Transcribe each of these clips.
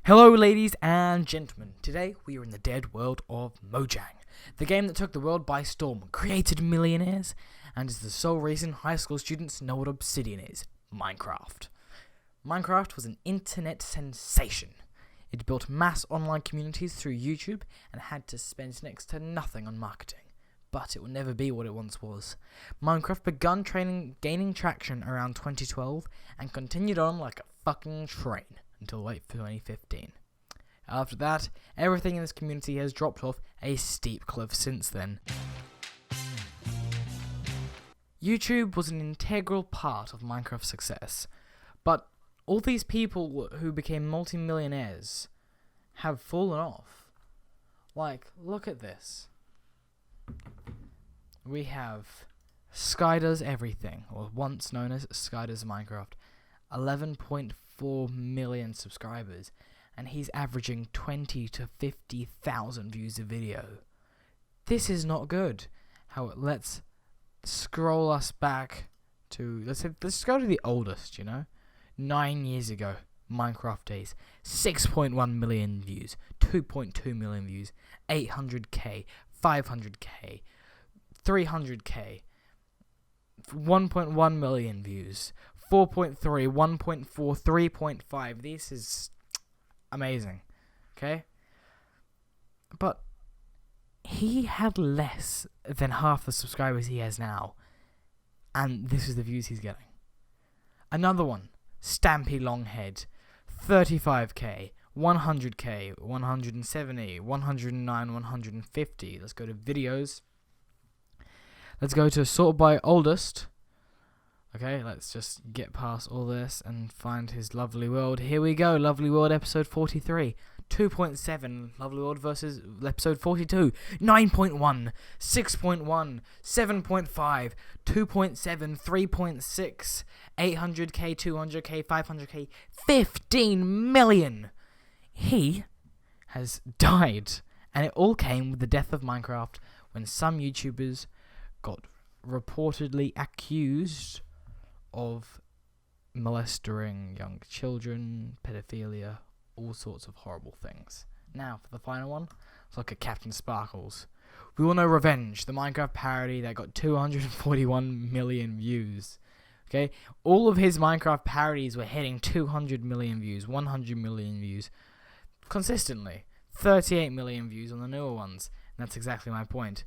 Hello ladies and gentlemen, today we are in the dead world of Mojang, the game that took the world by storm, created millionaires, and is the sole reason high school students know what Obsidian is, Minecraft. Minecraft was an internet sensation. It built mass online communities through YouTube and had to spend next to nothing on marketing. But it will never be what it once was. Minecraft begun gaining traction around 2012 and continued on like a fucking train until late 2015. After that, everything in this community has dropped off a steep cliff since then. YouTube was an integral part of Minecraft's success, but all these people who became multi-millionaires have fallen off. Like, look at this. We have Skydoes Everything, or once known as Skydoes Minecraft, 11.4 million subscribers, and he's averaging 20 to 50,000 views a video. This is not good. Let's scroll us back to, let's go to the oldest, 9 years ago, Minecraft days, 6.1 million views, 2.2 million views, 800k, 500k, 300k, 1.1 million views, 4.3, 1.4, 3.5. This is amazing, okay? But he had less than half the subscribers he has now, and this is the views he's getting. Another one, Stampy Longhead, 35k, 100k, 170, 109, 150. Let's go to videos. Let's go to sort by oldest. Okay, let's just get past all this and find his Lovely World. Here we go, Lovely World episode 43. 2.7, Lovely World versus episode 42. 9.1, 6.1, 7.5, 2.7, 3.6, 800k, 200k, 500k, 15 million. He has died, and it all came with the death of Minecraft when some YouTubers got reportedly accused of molesting young children, pedophilia, all sorts of horrible things. Now, for the final one, let's look at Captain Sparkles. We all know Revenge, the Minecraft parody that got 241 million views. Okay, all of his Minecraft parodies were hitting 200 million views, 100 million views, consistently. 38 million views on the newer ones, and that's exactly my point.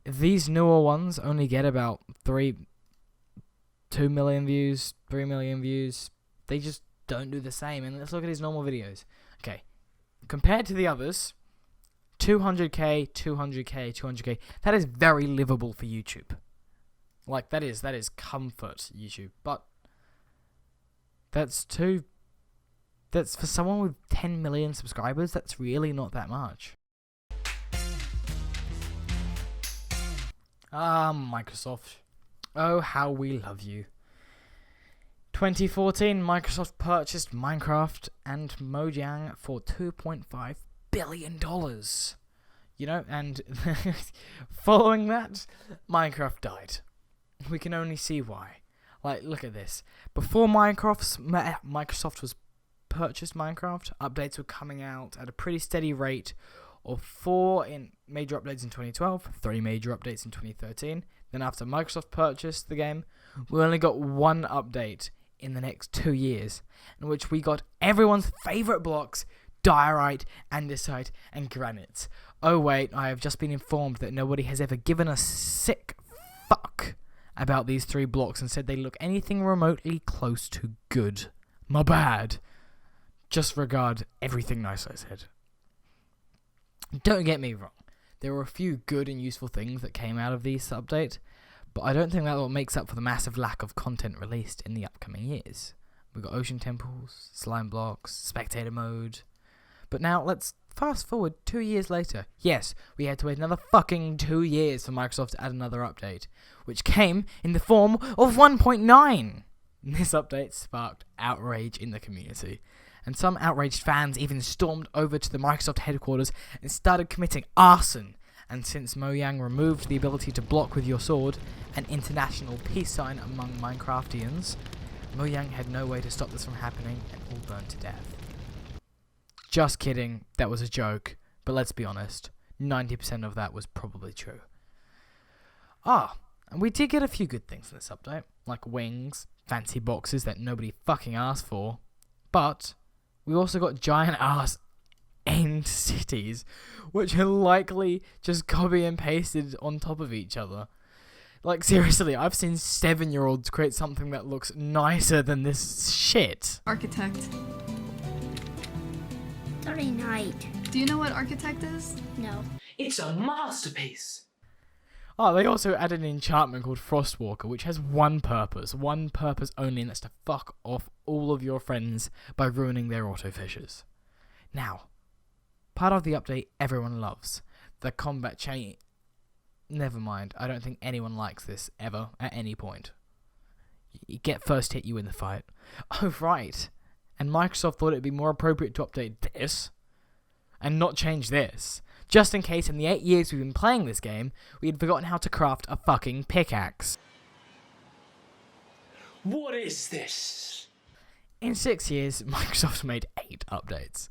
These newer ones only get about 2 million views, 3 million views. They just don't do the same. And let's look at his normal videos. Okay, compared to the others, 200k, 200k, 200k. That is very livable for YouTube. Like, that is comfort YouTube. But that's for someone with 10 million subscribers, that's really not that much. Microsoft. Oh, how we love you. 2014, Microsoft purchased Minecraft and Mojang for $2.5 billion. And following that, Minecraft died. We can only see why. Like, look at this. Before Microsoft was purchased Minecraft, updates were coming out at a pretty steady rate of 4 major updates in 2012, 3 major updates in 2013. Then after Microsoft purchased the game, we only got 1 update in the next 2 years, in which we got everyone's favourite blocks, diorite, andesite, and granite. Oh wait, I have just been informed that nobody has ever given a sick fuck about these 3 blocks and said they look anything remotely close to good. My bad. Just regard everything nice I said. Don't get me wrong, there were a few good and useful things that came out of this update, but I don't think that's what makes up for the massive lack of content released in the upcoming years. We've got ocean temples, slime blocks, spectator mode. But now, let's fast forward 2 years later. Yes, we had to wait another fucking 2 years for Microsoft to add another update, which came in the form of 1.9. This update sparked outrage in the community, and some outraged fans even stormed over to the Microsoft headquarters and started committing arson. And since Mojang removed the ability to block with your sword, an international peace sign among Minecraftians, Mojang had no way to stop this from happening and all burned to death. Just kidding, that was a joke. But let's be honest, 90% of that was probably true. And we did get a few good things in this update, like wings, fancy boxes that nobody fucking asked for. But we also got giant ass end cities, which are likely just copy and pasted on top of each other. Like, seriously, I've seen 7-year-olds create something that looks nicer than this shit. Architect. Sorry, Knight. Do you know what architect is? No. It's a masterpiece. They also added an enchantment called Frostwalker, which has one purpose only, and that's to fuck off all of your friends by ruining their auto-fishers. Now, part of the update everyone loves, the combat chain. Never mind, I don't think anyone likes this, ever, at any point. You get first hit, you win the fight. Oh, right. And Microsoft thought it'd be more appropriate to update this, and not change this. Just in case in the 8 years we've been playing this game, we had forgotten how to craft a fucking pickaxe. What is this? In 6 years, Microsoft made 8 updates.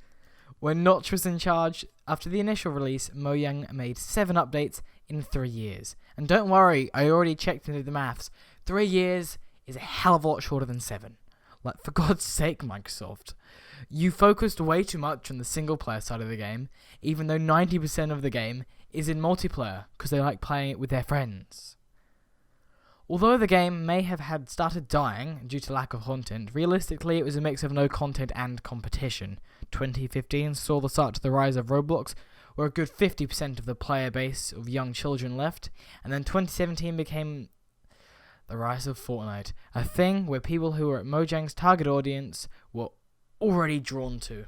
When Notch was in charge, after the initial release, Mojang made 7 updates in 3 years. And don't worry, I already checked into the maths. 3 years is a hell of a lot shorter than 7. Like, for God's sake, Microsoft. You focused way too much on the single player side of the game, even though 90% of the game is in multiplayer, because they like playing it with their friends. Although the game may have had started dying due to lack of content, realistically it was a mix of no content and competition. 2015 saw the start to the rise of Roblox, where a good 50% of the player base of young children left, and then 2017 became the rise of Fortnite, a thing where people who were at Mojang's target audience were already drawn to.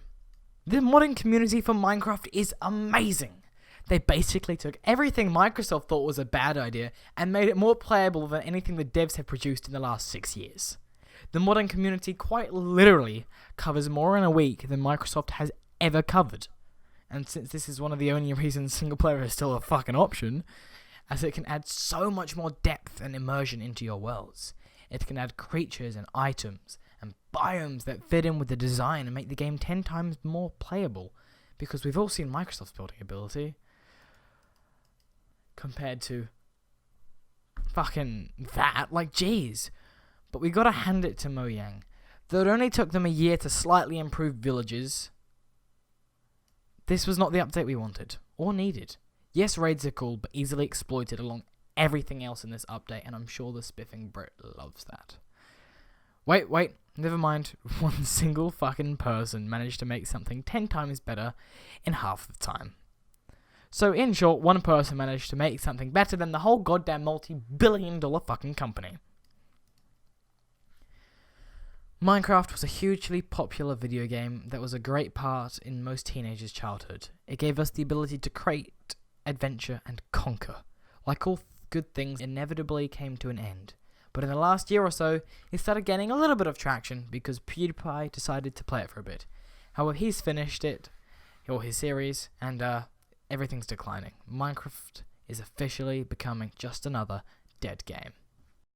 The modding community for Minecraft is amazing. They basically took everything Microsoft thought was a bad idea and made it more playable than anything the devs have produced in the last 6 years. The modding community quite literally covers more in a week than Microsoft has ever covered. And since this is one of the only reasons single player is still a fucking option, as it can add so much more depth and immersion into your worlds. It can add creatures and items and biomes that fit in with the design and make the game 10 times more playable, because we've all seen Microsoft's building ability compared to fucking that, like, jeez. But we gotta hand it to Mojang. Though it only took them a year to slightly improve villages, this was not the update we wanted, or needed. Yes, raids are cool, but easily exploited along everything else in this update, and I'm sure the spiffing Brit loves that. Wait, never mind. One single fucking person managed to make something 10 times better in half the time. So, in short, one person managed to make something better than the whole goddamn multi-billion-dollar fucking company. Minecraft was a hugely popular video game that was a great part in most teenagers' childhood. It gave us the ability to create, adventure, and conquer. Like all good things, inevitably came to an end. But in the last year or so, it started gaining a little bit of traction because PewDiePie decided to play it for a bit. However, he's finished it, or his series, and everything's declining. Minecraft is officially becoming just another dead game.